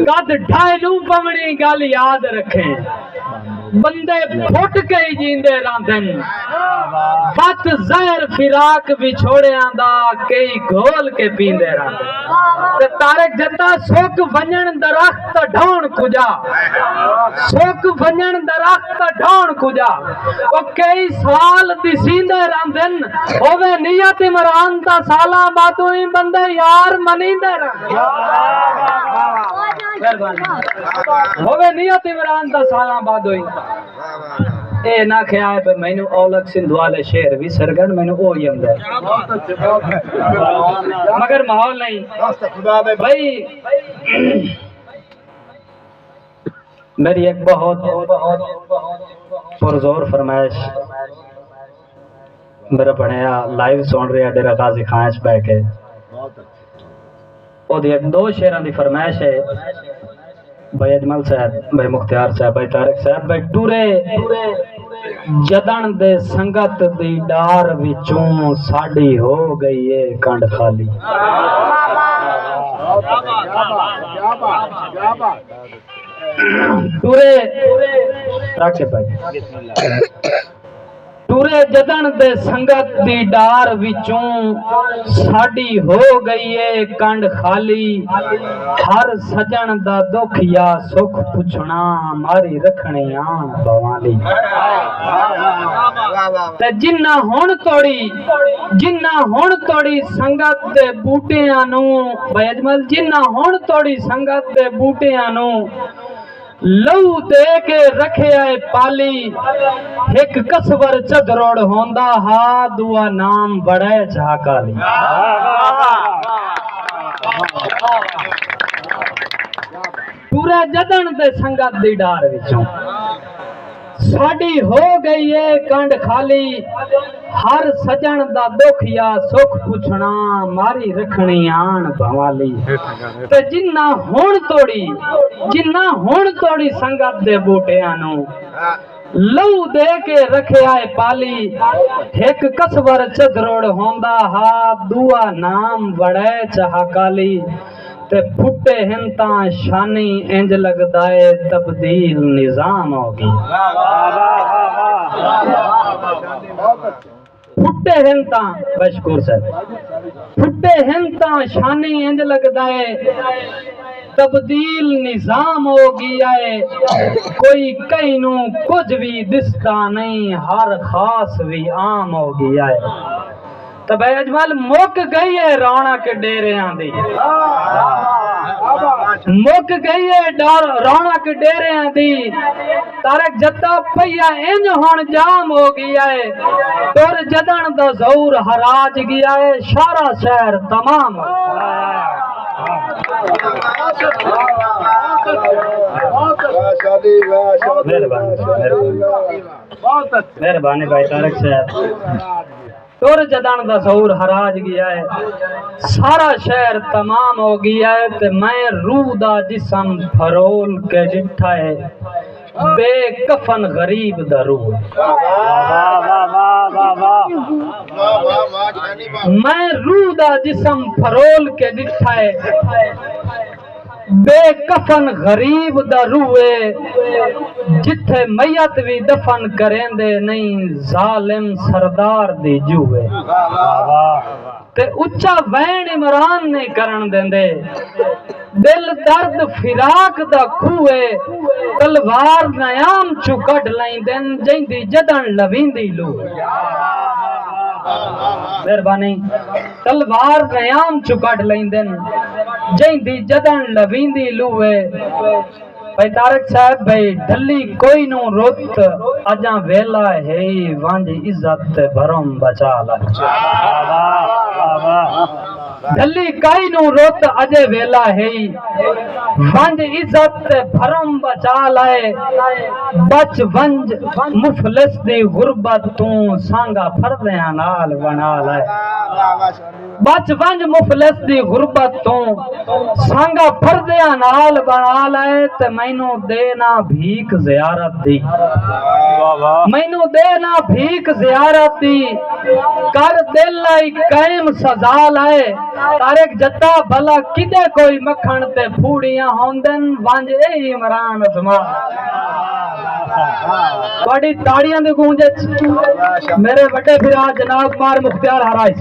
कद ढालू पवनी गल याद रखे बंदे फुट के ही जींदे रहंदे बत जहर फिराक विछोड़ियां दा कई घोल के पींदे रहंदे ते तारक जत्ता सुख वंजन दरख्त ढाउण कुजा सुख वंजन दरख्त ढाउण कुजा ओ कई साल दिसींदे रहंदे होवे नियत इमरान ता साला बातों ही बंदे यार मनींदे रहंदे होवे नियत इमरान दा साला बातों ही ए ना ख्याल पे मैनू औलख सिंध वाले शेर भी सरगन मैनू ओ ही आंदा मगर माहौल नहीं भाई। मेरी एक बहुत पुरजोर फरमाइश मेरा बनया लाइव सुन रहा डेरा गाजी खां च बह के ओदी एक दो शेरां दी फरमाइश है भाई अजमल साहब, भाई मुख्तियार साहब, भाई तारिक साहब, भाई टूरे जदन दे संगत दी डार विचों साडी हो गई है कंड खाली। टूरे रखे भाई टूरे जदन दे संगत दी डार विचों साडी हो गई है कंड खाली। हर सजन दा दुख या सुख पुछना मारी रखने आन भवाली। ते जिन्ना हुण तोड़ी संगत दे बूटियां नू भाई अजमल जिन्ना हुण तोड़ी संगत दे बूटियां नू लहू दे के रखे आए पाली। एक कसवर चदरोड़ होंदा हा दुआ नाम बड़े झाकाली। पूरा जदन दे संगत दी डार विचों साडी हो गई है कंड खाली। हर सजन दा दुख या सुख पुछना मारी रखनी आन भवाली। ते जिन्ना हुण तोड़ी संगत दे बूटियां नू लहू दे के रखे आए पाली। एक कसवर चदरोड़ होंदा हा दुआ नाम बड़े चहाकाली। ते फुटे हिंता शानी इंज लगदा है तब्दील निजाम होगी। फुटे हिंता बशकूर साहब फुटे हिंता शानी इंज लगदा है तब्दील निजाम हो गया है। कोई कहीं नू कुछ भी दिसता नहीं हर खास भी आम हो गया है। तो भाई अजमल मुक गई है रौनक डेरियां दी मुक गई है रौनक डेरियां दी। तारक जत्ता पईया इंज हुण जाम हो गया है। तुर जदन दा ज़ौर हराज गया है सारा शहर तमाम मेहरबानी भाई तारक साहब। तुर जदन दा ज़ौर हराज गया है सारा शहर तमाम हो गया है। ते मैं रूह दा जिसम फरोल के डिठा है बेकफन गरीब दा रूह। मैं रूह दा जिसम फरोल के डिठा है बेकफन गरीब दा रूए। जिथे मैयत भी दफन करेंदे नहीं जालिम सरदार दी जूए। ते उच्चा वैन इमरान नहीं करन देंदे दिल दर्द फिराक दा खूए। तलवार नयाम चु कढ लैंदन जैंदी जदन लवींदी लू। मेहरबानी तलवार नयाम चु कढ लैंदन जैंदी जदन लवींदी लूए। भाई तारक साहब भाई ढली कोई नू रुत अजा वेला है वंज इज्जत भरम बचा ला। ढली काई नू रुत अजे वेला है वंज इज्जत ते भरम बचा लाए बच वंज मुफलिस दी गुरबत तू सांगा फरदियां नाल बना लाए बच वंज मुफलिस दी गुरबत तू सांगा फरदियां नाल बना लाए ते मैनू देना भीख ज़ियारत दी मैनू देना भीख ज़ियारत दी कर दिल लाई कायम सजा लाए तारिक जट्टा भला किदे कोई मखण ते फूड़ियां होंदन वंज ए इमरान अजमा बड़ी ताड़ियां दी गूंज मेरे बड़े फिरा जनाब मार मुख्तियार हराइस